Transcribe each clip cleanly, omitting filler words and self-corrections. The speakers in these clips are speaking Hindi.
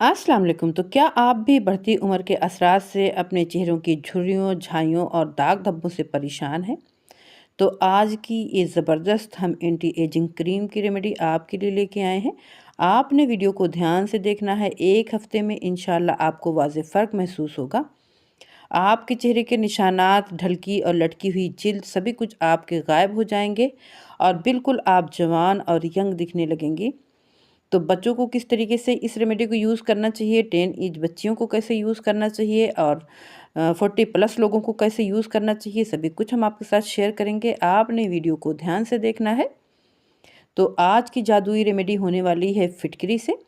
अस्सलाम वालेकुम। तो क्या आप भी बढ़ती उम्र के असरात से अपने चेहरों की झुर्रियों, झाइयों और दाग धब्बों से परेशान हैं? तो आज की ये ज़बरदस्त हम एंटी एजिंग क्रीम की रेमेडी आपके लिए लेके आए हैं। आपने वीडियो को ध्यान से देखना है। 1 हफ्ते में इंशाल्लाह आपको वाज़ेह फ़र्क महसूस होगा। आपके चेहरे के निशानात, ढलकी और लटकी हुई जिल्द सभी कुछ आपके गायब हो जाएँगे और बिल्कुल आप जवान और यंग दिखने लगेंगी। तो बच्चों को किस तरीके से इस रेमेडी को यूज़ करना चाहिए, 10 एज बच्चियों को कैसे यूज़ करना चाहिए और 40 प्लस लोगों को कैसे यूज़ करना चाहिए, सभी कुछ हम आपके साथ शेयर करेंगे। आपने वीडियो को ध्यान से देखना है। तो आज की जादुई रेमेडी होने वाली है फिटकरी से।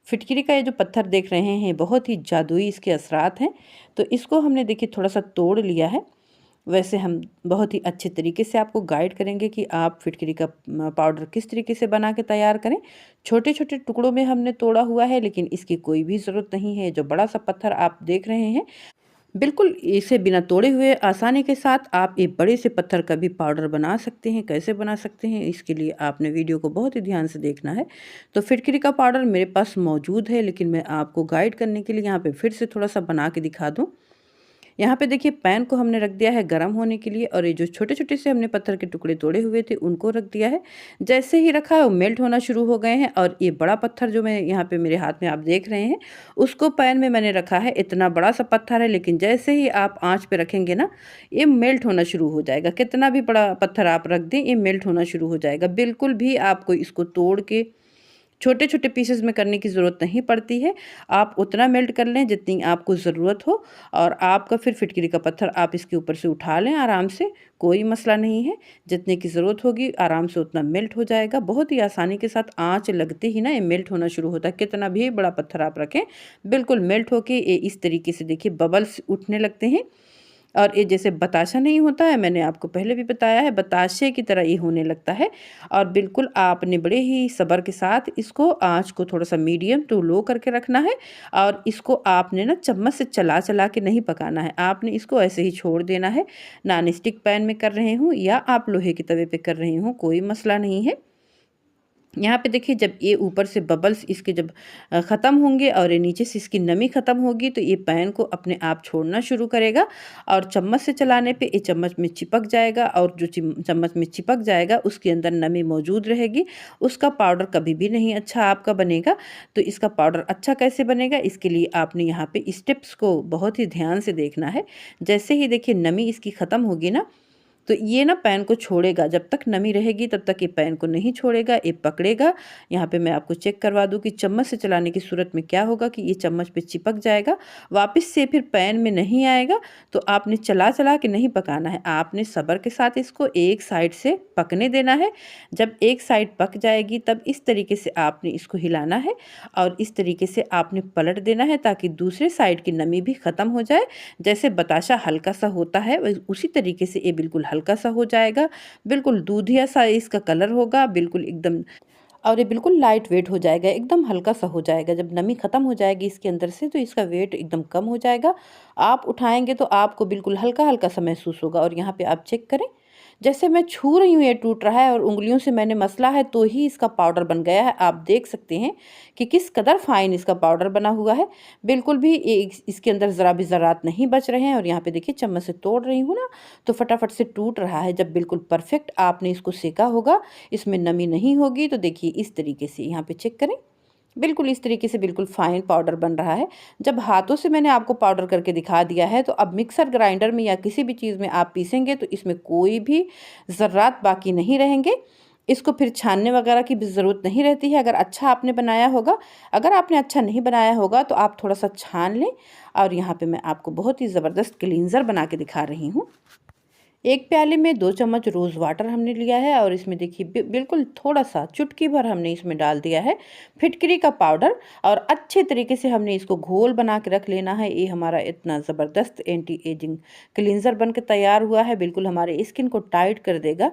फिटकरी का ये जो पत्थर देख रहे हैं, बहुत ही जादुई इसके असरात हैं। तो इसको हमने देखिए थोड़ा-सा तोड़ लिया है। वैसे हम बहुत ही अच्छे तरीके से आपको गाइड करेंगे कि आप फिटकरी का पाउडर किस तरीके से बना के तैयार करें। छोटे-छोटे टुकड़ों में हमने तोड़ा हुआ है, लेकिन इसकी कोई भी ज़रूरत नहीं है। जो बड़ा-सा पत्थर आप देख रहे हैं, बिल्कुल इसे बिना तोड़े हुए आसानी के साथ आप एक बड़े से पत्थर का भी पाउडर बना सकते हैं। कैसे बना सकते हैं, इसके लिए आपने वीडियो को बहुत ही ध्यान से देखना है। तो फिटकरी का पाउडर मेरे पास मौजूद है, लेकिन मैं आपको गाइड करने के लिए यहाँ पे फिर से थोड़ा-सा बना के दिखा दूँ। यहाँ पे देखिए पैन को हमने रख दिया है गरम होने के लिए और ये जो छोटे-छोटे से हमने पत्थर के टुकड़े तोड़े हुए थे उनको रख दिया है। जैसे ही रखा है वो मेल्ट होना शुरू हो गए हैं और ये बड़ा पत्थर जो मैं यहाँ पे मेरे हाथ में आप देख रहे हैं, उसको पैन में मैंने रखा है। इतना बड़ा-सा पत्थर है, लेकिन जैसे ही आप आँच पे रखेंगे ना, ये मेल्ट होना शुरू हो जाएगा। कितना भी बड़ा पत्थर आप रख दें, ये मेल्ट होना शुरू हो जाएगा। बिल्कुल भी आपको इसको तोड़ के छोटे-छोटे पीसेस में करने की ज़रूरत नहीं पड़ती है। आप उतना मेल्ट कर लें जितनी आपको ज़रूरत हो और आपका फिर फिटकरी का पत्थर आप इसके ऊपर से उठा लें आराम से, कोई मसला नहीं है। जितने की ज़रूरत होगी आराम से उतना मेल्ट हो जाएगा। बहुत ही आसानी के साथ आँच लगते ही ना ये मेल्ट होना शुरू होता है। कितना भी बड़ा पत्थर आप रखें, बिल्कुल मेल्ट होके ये इस तरीके से देखिए बबल्स उठने लगते हैं। और ये जैसे बताशा नहीं होता है, मैंने आपको पहले भी बताया है, बताशे की तरह ये होने लगता है। और बिल्कुल आपने बड़े ही सब्र के साथ इसको आँच को थोड़ा-सा मीडियम टू लो करके रखना है और इसको आपने ना चम्मच से चला-चला के नहीं पकाना है। आपने इसको ऐसे ही छोड़ देना है। नॉन स्टिक पैन में कर रहे हों या आप लोहे के तवे पे कर रहे हों, कोई मसला नहीं है। यहाँ पे देखिए जब ये ऊपर से बबल्स इसके जब ख़त्म होंगे और ये नीचे से इसकी नमी ख़त्म होगी, तो ये पैन को अपने आप छोड़ना शुरू करेगा और चम्मच से चलाने पे ये चम्मच में चिपक जाएगा और जो चम्मच में चिपक जाएगा उसके अंदर नमी मौजूद रहेगी। उसका पाउडर कभी भी नहीं अच्छा आपका बनेगा। तो इसका पाउडर अच्छा कैसे बनेगा, इसके लिए आपने यहाँ पे स्टेप्स को बहुत ही ध्यान से देखना है। जैसे ही देखिए नमी इसकी ख़त्म होगी ना, तो ये ना पैन को छोड़ेगा। जब तक नमी रहेगी तब तक ये पैन को नहीं छोड़ेगा, ये पकड़ेगा। यहाँ पे मैं आपको चेक करवा दूँ कि चम्मच से चलाने की सूरत में क्या होगा कि ये चम्मच पे चिपक जाएगा, वापस से फिर पैन में नहीं आएगा। तो आपने चला-चला के नहीं पकाना है, आपने सब्र के साथ इसको एक साइड से पकने देना है। जब एक साइड पक जाएगी तब इस तरीके से आपने इसको हिलाना है और इस तरीके से आपने पलट देना है ताकि दूसरे साइड की नमी भी ख़त्म हो जाए। जैसे बताशा हल्का-सा होता है उसी तरीके से ये बिल्कुल हल्का-सा हो जाएगा, बिल्कुल दूधिया सा इसका कलर होगा, बिल्कुल एकदम और ये बिल्कुल लाइट वेट हो जाएगा, एकदम हल्का-सा हो जाएगा। जब नमी ख़त्म हो जाएगी इसके अंदर से तो इसका वेट एकदम कम हो जाएगा। आप उठाएँगे तो आपको बिल्कुल हल्का-हल्का सा महसूस होगा और यहाँ पे आप चेक करें, जैसे मैं छू रही हूँ ये टूट रहा है और उँगलियों से मैंने मसला है तो ही इसका पाउडर बन गया है। आप देख सकते हैं कि किस कदर फ़ाइन इसका पाउडर बना हुआ है। बिल्कुल भी इसके अंदर ज़रा भी ज़रात नहीं बच रहे हैं और यहाँ पे देखिए चम्मच से तोड़ रही हूँ ना, तो फटाफट से टूट रहा है। जब बिल्कुल परफ़ेक्ट आपने इसको सेका होगा, इसमें नमी नहीं होगी, तो देखिए इस तरीके से यहाँ पे चेक करें। बिल्कुल इस तरीके से बिल्कुल फ़ाइन पाउडर बन रहा है। जब हाथों से मैंने आपको पाउडर करके दिखा दिया है, तो अब मिक्सर ग्राइंडर में या किसी भी चीज़ में आप पीसेंगे तो इसमें कोई भी ज़र्रात बाकी नहीं रहेंगे। इसको फिर छानने वगैरह की भी ज़रूरत नहीं रहती है अगर अच्छा आपने बनाया होगा। अगर आपने अच्छा नहीं बनाया होगा तो आप थोड़ा-सा छान लें और यहाँ पे मैं आपको बहुत ही ज़बरदस्त क्लींज़र बना के दिखा रही हूँ। एक प्याले में 2 चम्मच रोज़ वाटर हमने लिया है और इसमें देखिए बिल्कुल थोड़ा-सा चुटकी भर हमने इसमें डाल दिया है फिटकरी का पाउडर और अच्छे तरीके से हमने इसको घोल बना के रख लेना है। ये हमारा इतना ज़बरदस्त एंटी एजिंग क्लींज़र बन के तैयार हुआ है, बिल्कुल हमारे स्किन को टाइट कर देगा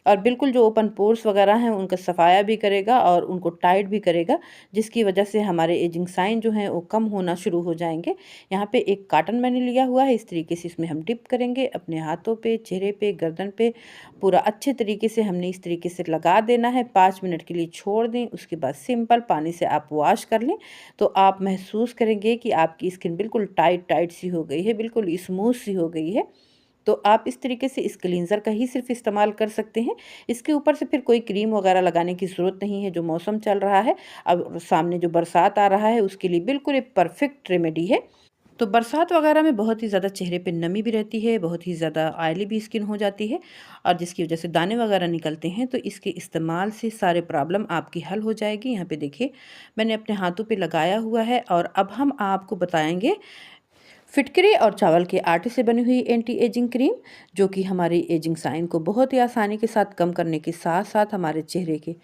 और बिल्कुल जो ओपन पोर्स वगैरह हैं उनका सफाया भी करेगा और उनको टाइट भी करेगा, जिसकी वजह से हमारे एजिंग साइन जो हैं वो कम होना शुरू हो जाएंगे। यहाँ पे एक कॉटन मैंने लिया हुआ है, इस तरीके से इसमें हम डिप करेंगे अपने हाथों पे, चेहरे पे, गर्दन पे, पूरा अच्छे तरीके से हमने इस तरीके से लगा देना है। 5 मिनट के लिए छोड़ दें, उसके बाद सिंपल पानी से आप वॉश कर लें तो आप महसूस करेंगे कि आपकी स्किन बिल्कुल टाइट टाइट सी हो गई है, बिल्कुल स्मूथ सी हो गई है। तो आप इस तरीके से इस क्लींजर का ही सिर्फ इस्तेमाल कर सकते हैं। इसके ऊपर से फिर कोई क्रीम वगैरह लगाने की ज़रूरत नहीं है। जो मौसम चल रहा है, अब सामने जो बरसात आ रहा है, उसके लिए बिल्कुल एक परफेक्ट रेमेडी है। तो बरसात वगैरह में बहुत ही ज़्यादा चेहरे पे नमी भी रहती है, बहुत ही ज़्यादा ऑयली भी स्किन हो जाती है और जिसकी वजह से दाने वगैरह निकलते हैं। तो इसके इस्तेमाल से सारे प्रॉब्लम आपकी हल हो जाएगी। यहाँ पे देखिए मैंने अपने हाथों पे लगाया हुआ है और अब हम आपको बताएंगे फिटकरी और चावल के आटे से बनी हुई एंटी एजिंग क्रीम, जो कि हमारी एजिंग साइन को बहुत ही आसानी के साथ कम करने के साथ साथ हमारे चेहरे के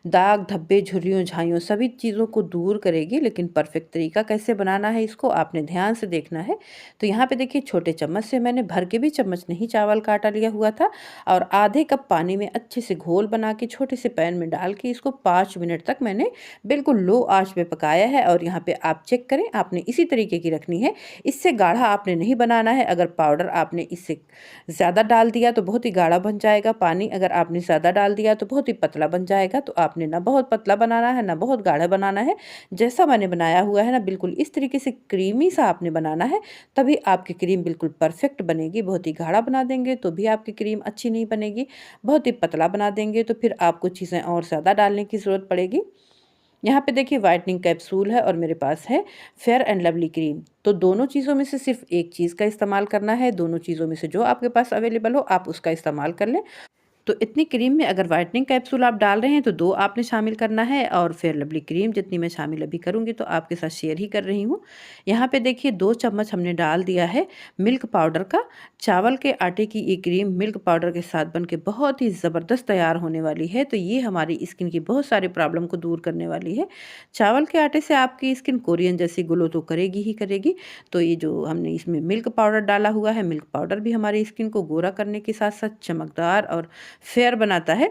दाग धब्बे झुर्रियों झाइयों सभी चीज़ों को दूर करेगी। लेकिन परफेक्ट तरीका कैसे बनाना है इसको आपने ध्यान से देखना है। तो यहाँ पे देखिए छोटे चम्मच से मैंने भर के भी चम्मच नहीं चावल का आटा लिया हुआ था और आधे कप पानी में अच्छे से घोल बना के छोटे से पैन में डाल के इसको 5 मिनट तक मैंने बिल्कुल लो आंच पे पकाया है। और यहाँ पे आप चेक करें, आपने इसी तरीके की रखनी है, इससे गाढ़ा आपने नहीं बनाना है। अगर पाउडर आपने इससे ज़्यादा डाल दिया तो बहुत ही गाढ़ा बन जाएगा, पानी अगर आपने ज़्यादा डाल दिया तो बहुत ही पतला बन जाएगा। तो आपने ना बहुत पतला बनाना है ना बहुत गाढ़ा बनाना है, जैसा मैंने बनाया हुआ है ना बिल्कुल इस तरीके से क्रीमी सा आपने बनाना है, तभी आपकी क्रीम बिल्कुल परफेक्ट बनेगी। बहुत ही गाढ़ा बना देंगे तो भी आपकी क्रीम अच्छी नहीं बनेगी, बहुत ही पतला बना देंगे तो फिर आपको चीज़ें और ज़्यादा डालने की ज़रूरत पड़ेगी। यहाँ पे देखिए व्हाइटनिंग कैप्सूल है और मेरे पास है फेयर एंड लवली क्रीम। तो दोनों चीज़ों में से सिर्फ एक चीज़ का इस्तेमाल करना है। दोनों चीज़ों में से जो आपके पास अवेलेबल हो आप उसका इस्तेमाल कर लें। तो इतनी क्रीम में अगर व्हाइटनिंग कैप्सूल आप डाल रहे हैं तो 2 आपने शामिल करना है और फेयर लवली क्रीम जितनी मैं शामिल अभी करूँगी तो आपके साथ शेयर ही कर रही हूँ। यहाँ पे देखिए 2 चम्मच हमने डाल दिया है मिल्क पाउडर का। चावल के आटे की ये क्रीम मिल्क पाउडर के साथ बन के बहुत ही ज़बरदस्त तैयार होने वाली है। तो ये हमारी स्किन की बहुत सारे प्रॉब्लम को दूर करने वाली है। चावल के आटे से आपकी स्किन कोरियन जैसी ग्लो तो करेगी ही करेगी। तो ये जो हमने इसमें मिल्क पाउडर डाला हुआ है, मिल्क पाउडर भी हमारी स्किन को गोरा करने के साथ साथ चमकदार और फेयर बनाता है।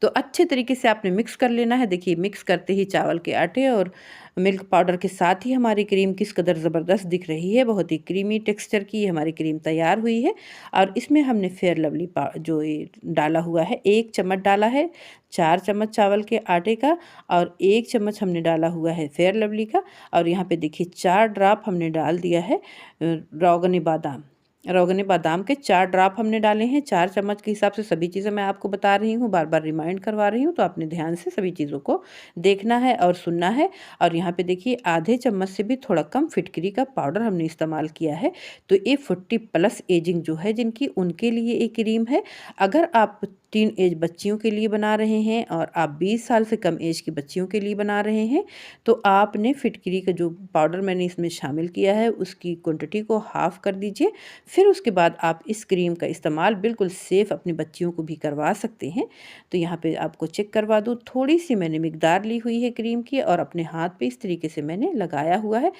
तो अच्छे तरीके से आपने मिक्स कर लेना है। देखिए मिक्स करते ही चावल के आटे और मिल्क पाउडर के साथ ही हमारी क्रीम किस कदर ज़बरदस्त दिख रही है, बहुत ही क्रीमी टेक्सचर की हमारी क्रीम तैयार हुई है। और इसमें हमने फेयर लवली जो ये डाला हुआ है 1 चम्मच डाला है, 4 चम्मच चावल के आटे का और 1 चम्मच हमने डाला हुआ है फेयर लवली का। और यहाँ पे देखिए 4 ड्रॉप हमने डाल दिया है रोगनी बादाम। रोगनी बादाम के 4 ड्रॉप हमने डाले हैं। 4 चम्मच के हिसाब से सभी चीज़ें मैं आपको बता रही हूँ, बार-बार रिमाइंड करवा रही हूँ, तो आपने ध्यान से सभी चीज़ों को देखना है और सुनना है। और यहाँ पे देखिए आधे चम्मच से भी थोड़ा कम फिटकरी का पाउडर हमने इस्तेमाल किया है। तो ये 40 प्लस एजिंग जो है जिनकी, उनके लिए ये क्रीम है। अगर आप टीन एज बच्चियों के लिए बना रहे हैं और आप 20 साल से कम एज की बच्चियों के लिए बना रहे हैं तो आपने फिटकरी का जो पाउडर मैंने इसमें शामिल किया है उसकी क्वांटिटी को हाफ़ कर दीजिए। फिर उसके बाद आप इस क्रीम का इस्तेमाल बिल्कुल सेफ़ अपनी बच्चियों को भी करवा सकते हैं। तो यहाँ पे आपको चेक करवा दूँ, थोड़ी सी मैंने मिकदार ली हुई है क्रीम की और अपने हाथ पे इस तरीके से मैंने लगाया हुआ है।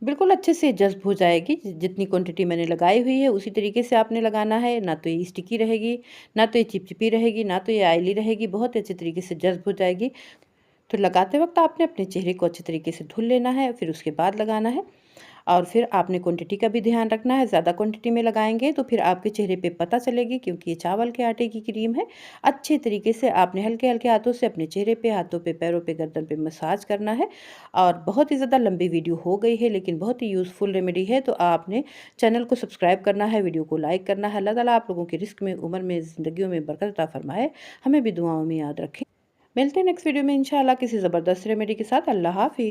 बिल्कुल अच्छे से जज़्ब हो जाएगी। जितनी क्वांटिटी मैंने लगाई हुई है उसी तरीके से आपने लगाना है। ना तो ये स्टिकी रहेगी, ना तो ये चिपचिपी रहेगी, ना तो ये ऑयली रहेगी, बहुत अच्छे तरीके से जज़्ब हो जाएगी। तो लगाते वक्त आपने अपने चेहरे को अच्छे तरीके से धुल लेना है, फिर उसके बाद लगाना है। और फिर आपने क्वांटिटी का भी ध्यान रखना है। ज़्यादा क्वांटिटी में लगाएंगे तो फिर आपके चेहरे पे पता चलेगी, क्योंकि ये चावल के आटे की क्रीम है। अच्छे तरीके से आपने हल्के हल्के हाथों से अपने चेहरे पे, हाथों पे, पैरों पे, गर्दन पे मसाज करना है। और बहुत ही ज़्यादा लंबी वीडियो हो गई है लेकिन बहुत ही यूज़फुल रेमेडी है। तो आपने चैनल को सब्सक्राइब करना है, वीडियो को लाइक करना है। अल्लाह ताला आप लोगों की रिस्क में, उम्र में, ज़िंदगियों में बरकत अता फरमाए। हमें भी दुआओं में याद रखें। मिलते हैं नेक्स्ट वीडियो में इंशाल्लाह किसी ज़बरदस्त रेमेडी के साथ। अल्लाह हाफ़िज़।